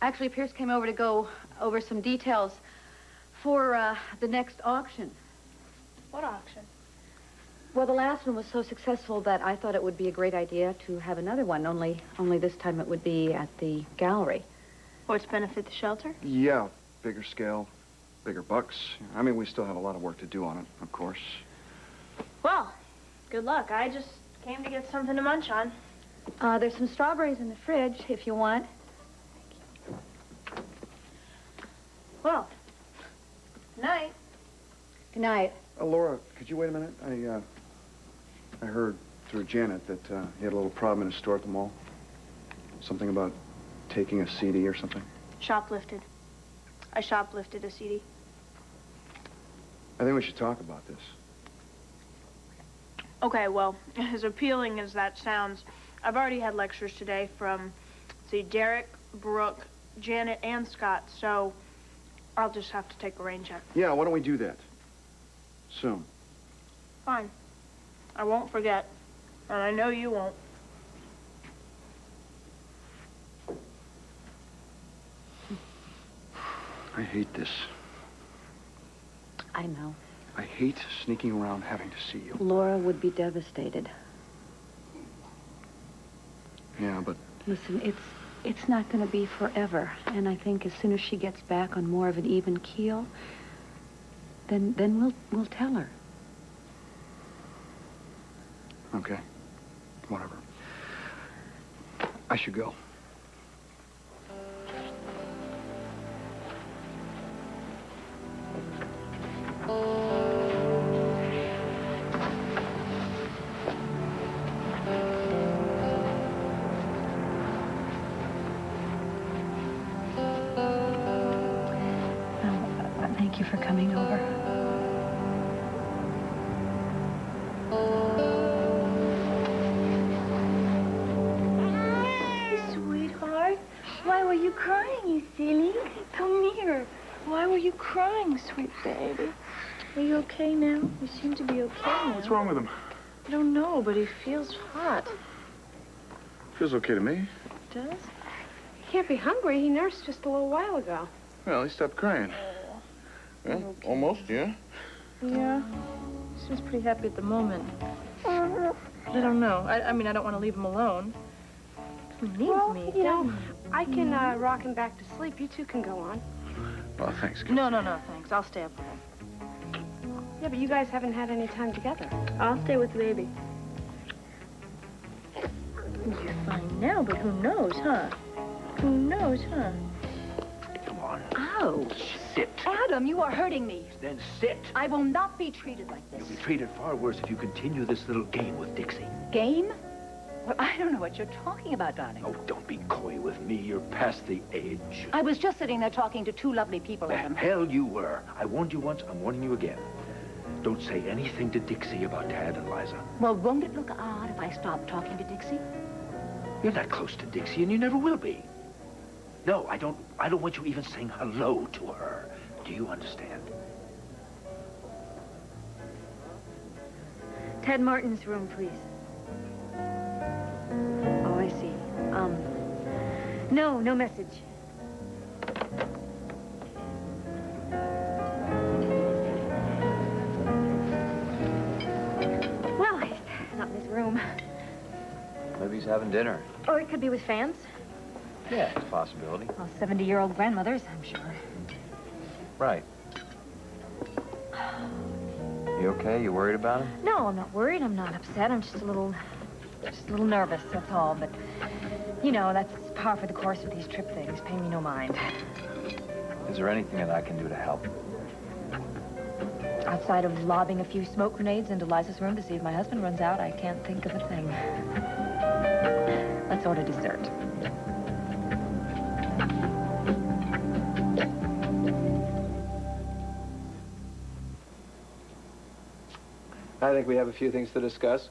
Actually, Pierce came over to go over some details for the next auction. What auction? Well, the last one was so successful that I thought it would be a great idea to have another one, only this time it would be at the gallery. Or to benefit the shelter? Yeah, bigger scale, bigger bucks. I mean, we still have a lot of work to do on it, of course. Well, good luck. I just came to get something to munch on. There's some strawberries in the fridge, if you want. Well, good night. Good night. Laura, could you wait a minute? I heard through Janet that he had a little problem in his store at the mall. Something about taking a CD or something. Shoplifted. I shoplifted a CD. I think we should talk about this. Okay, well, as appealing as that sounds, I've already had lectures today from, see, Derek, Brooke, Janet, and Scott, so I'll just have to take a rain check. Yeah, why don't we do that? Soon. Fine. I won't forget, and I know you won't. I hate this. I know. I hate sneaking around having to see you. Laura would be devastated. Yeah, but... Listen, it's not going to be forever. And I think as soon as she gets back on more of an even keel, then we'll tell her. Okay. Whatever. I should go. Thank you for coming over. Sweetheart, why were you crying, you silly? Come here. Why were you crying, sweet baby? Are you okay now? You seem to be okay now. What's wrong with him? I don't know, but he feels hot. Feels okay to me. Does? He can't be hungry. He nursed just a little while ago. Well, he stopped crying. Well, almost, yeah? Yeah. Seems pretty happy at the moment. I don't know. I mean, I don't want to leave him alone. He needs me. You know, I can rock him back to sleep. You two can go on. Well, thanks. No, thanks. I'll stay up with him. Yeah, but you guys haven't had any time together. I'll stay with the baby. You're fine now, but who knows, huh? Who knows, huh? Come on. Ouch. Sit. Adam, you are hurting me. Then sit. I will not be treated like this. You'll be treated far worse if you continue this little game with Dixie. Game? Well, I don't know what you're talking about, darling. Oh, don't be coy with me. You're past the age. I was just sitting there talking to two lovely people, The Adam. hell you were. I warned you once. I'm warning you again. Don't say anything to Dixie about Dad and Liza. Well, won't it look odd if I stop talking to Dixie? You're not close to Dixie, and you never will be. No, I don't want you even saying hello to her. Do you understand? Ted Martin's room, please. Oh, I see. No message. Well, he's not in his room. Maybe he's having dinner. Or it could be with fans. Yeah, it's a possibility. Well, 70-year-old grandmothers, I'm sure. Right. You okay? You worried about him? No, I'm not worried. I'm not upset. I'm just a little nervous, that's all. But, you know, that's par for the course of these trip things. Pay me no mind. Is there anything that I can do to help? Outside of lobbing a few smoke grenades into Liza's room to see if my husband runs out, I can't think of a thing. Let's order dessert. I think we have a few things to discuss.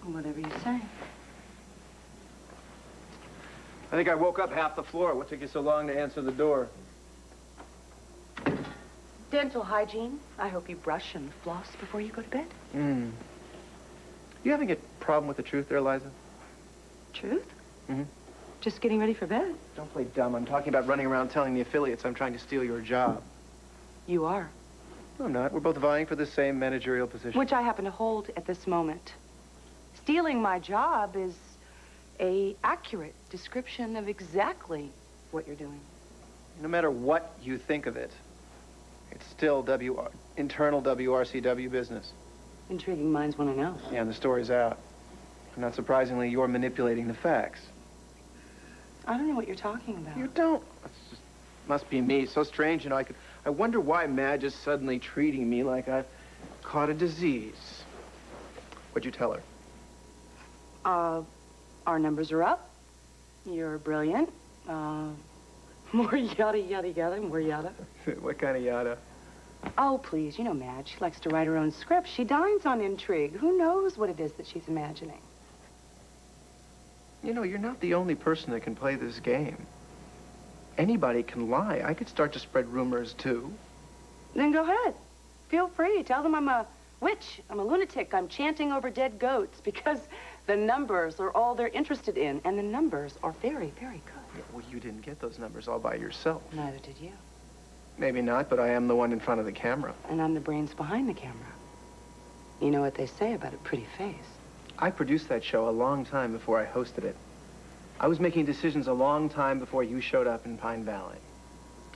Whatever you say. I think I woke up half the floor. What took you so long to answer the door? Dental hygiene. I hope you brush and floss before you go to bed. You having a problem with the truth there, Liza? Truth? Mm-hmm. Just getting ready for bed. Don't play dumb. I'm talking about running around telling the affiliates I'm trying to steal your job. You are. No, I'm not. We're both vying for the same managerial position. Which I happen to hold at this moment. Stealing my job is a accurate description of exactly what you're doing. No matter what you think of it, it's still internal WRCW business. Intriguing minds want to know. Yeah, and the story's out. And not surprisingly, you're manipulating the facts. I don't know what you're talking about. You don't. Must be me. So strange, you know. I wonder why Madge is suddenly treating me like I've caught a disease. What'd you tell her? Our numbers are up. You're brilliant. More yada, yada, yada, more yada. What kind of yada? Oh, please, you know Madge. She likes to write her own script. She dines on intrigue. Who knows what it is that she's imagining? You know, you're not the only person that can play this game. Anybody can lie. I could start to spread rumors, too. Then go ahead. Feel free. Tell them I'm a witch. I'm a lunatic. I'm chanting over dead goats because the numbers are all they're interested in, and the numbers are very, very good. Yeah, well, you didn't get those numbers all by yourself. Neither did you. Maybe not, but I am the one in front of the camera. And I'm the brains behind the camera. You know what they say about a pretty face. I produced that show a long time before I hosted it. I was making decisions a long time before you showed up in Pine Valley.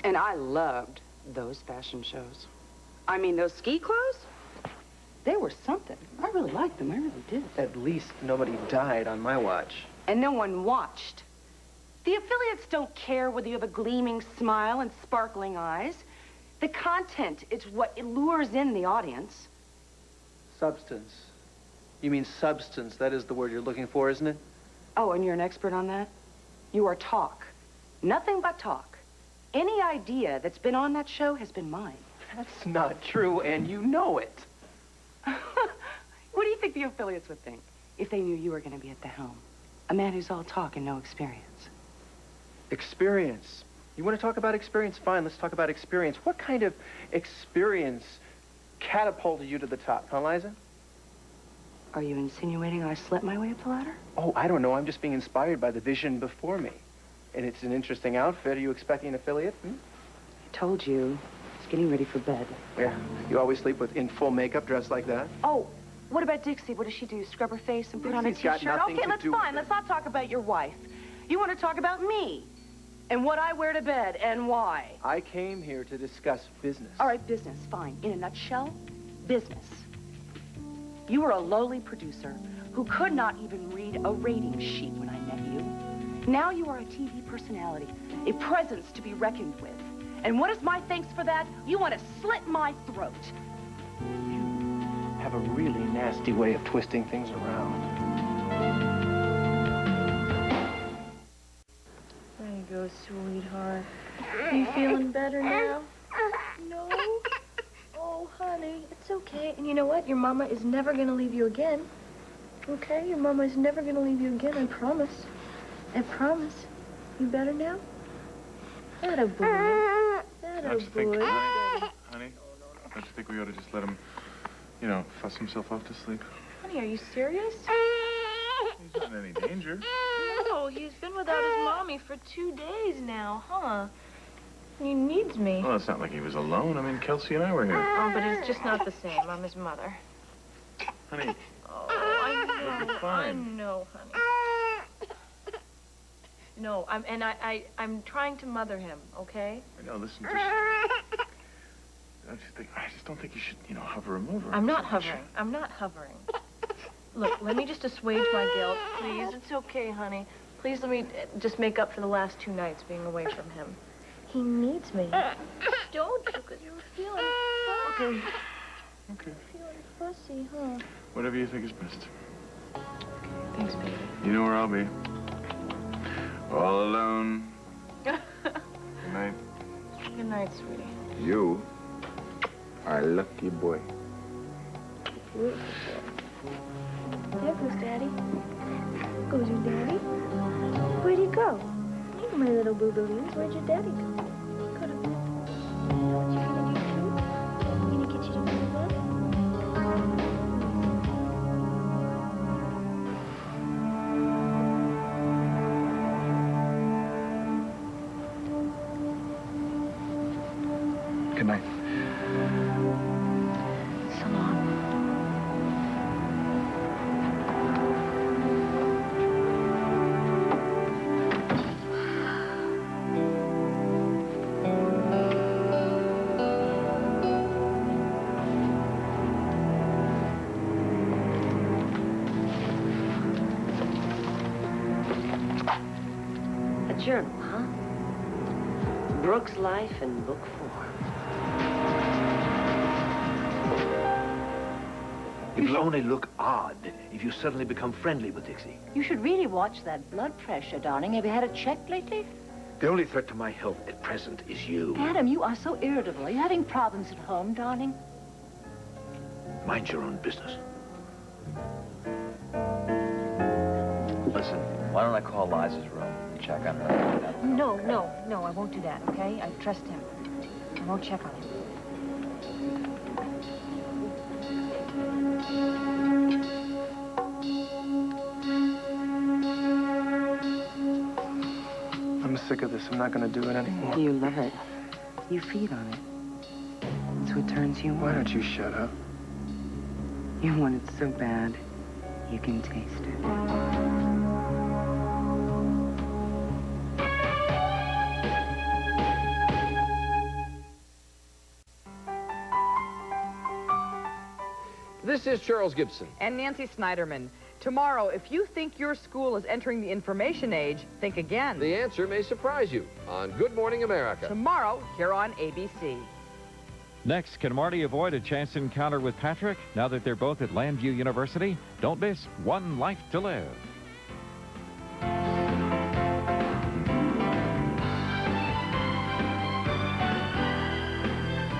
And I loved those fashion shows. I mean, those ski clothes, they were something. I really liked them. I really did. At least nobody died on my watch. And no one watched. The affiliates don't care whether you have a gleaming smile and sparkling eyes. The content is what lures in the audience. Substance. You mean substance. That is the word you're looking for, isn't it? Oh, and you're an expert on that? You are talk. Nothing but talk. Any idea that's been on that show has been mine. That's not true, and you know it. What do you think the affiliates would think if they knew you were going to be at the helm? A man who's all talk and no experience. Experience. You want to talk about experience? Fine, let's talk about experience. What kind of experience catapulted you to the top, huh, Liza? Are you insinuating I slept my way up the ladder? Oh, I don't know. I'm just being inspired by the vision before me. And it's an interesting outfit. Are you expecting an affiliate? I told you. It's getting ready for bed. Yeah. You always sleep in full makeup, dressed like that? Oh, what about Dixie? What does she do? Scrub her face and put on a Dixie's got t-shirt? nothing Okay, to that's do with fine. it. Let's not talk about your wife. You want to talk about me and what I wear to bed and why. I came here to discuss business. All right, business, fine. In a nutshell, business. You were a lowly producer who could not even read a rating sheet when I met you. Now you are a TV personality, a presence to be reckoned with. And what is my thanks for that? You want to slit my throat. You have a really nasty way of twisting things around. There you go, sweetheart. Are you feeling better now? No? Oh, honey, it's okay. And you know what? Your mama is never going to leave you again. Okay? Your mama is never going to leave you again, I promise. I promise. You better now? Atta boy. Atta Don't you think, boy. honey, don't you think we ought to just let him, you know, fuss himself off to sleep? Honey, are you serious? He's not in any danger. No, he's been without his mommy for 2 days now, huh? He needs me. Well, it's not like he was alone. I mean, Kelsey and I were here. Oh, but it's just not the same. I'm his mother. Honey, Oh, I know. You'll be fine. I know, honey. No, I'm trying to mother him, okay? I know, listen, just... I just don't think you should, you know, hover him over. I'm not hovering. I'm not hovering. Look, let me just assuage my guilt, please. It's okay, honey. Please let me just make up for the last 2 nights being away from him. He needs me. Don't you, because you're feeling fussy. Okay. Feeling fussy, huh? Whatever you think is best. Thanks, baby. You know where I'll be. All alone. Good night. Good night, sweetie. You are a lucky boy. Beautiful boy. There goes Daddy. Goes your Daddy. Where'd he go? Hey, my little boo-balloons. Where'd your Daddy go? Go to bed. You know what you're gonna do, too? I'm gonna get you to go to bed. Good night. So long. A journal, huh? Brooke's life in book form. It'll only look odd if you suddenly become friendly with Dixie. You should really watch that blood pressure, darling. Have you had it checked lately? The only threat to my health at present is you. Adam, you are so irritable. Are you having problems at home, darling? Mind your own business. Listen, why don't I call Liza's room and check on her? No, I won't do that, okay? I trust him. I won't check on him. I'm sick of this. I'm not going to do it anymore. You love it. You feed on it. It's what turns you on. Why don't you shut up? You want it so bad, you can taste it. This is Charles Gibson. And Nancy Snyderman. Tomorrow, if you think your school is entering the information age, think again. The answer may surprise you on Good Morning America. Tomorrow, here on ABC. Next, can Marty avoid a chance encounter with Patrick now that they're both at Landview University? Don't miss One Life to Live.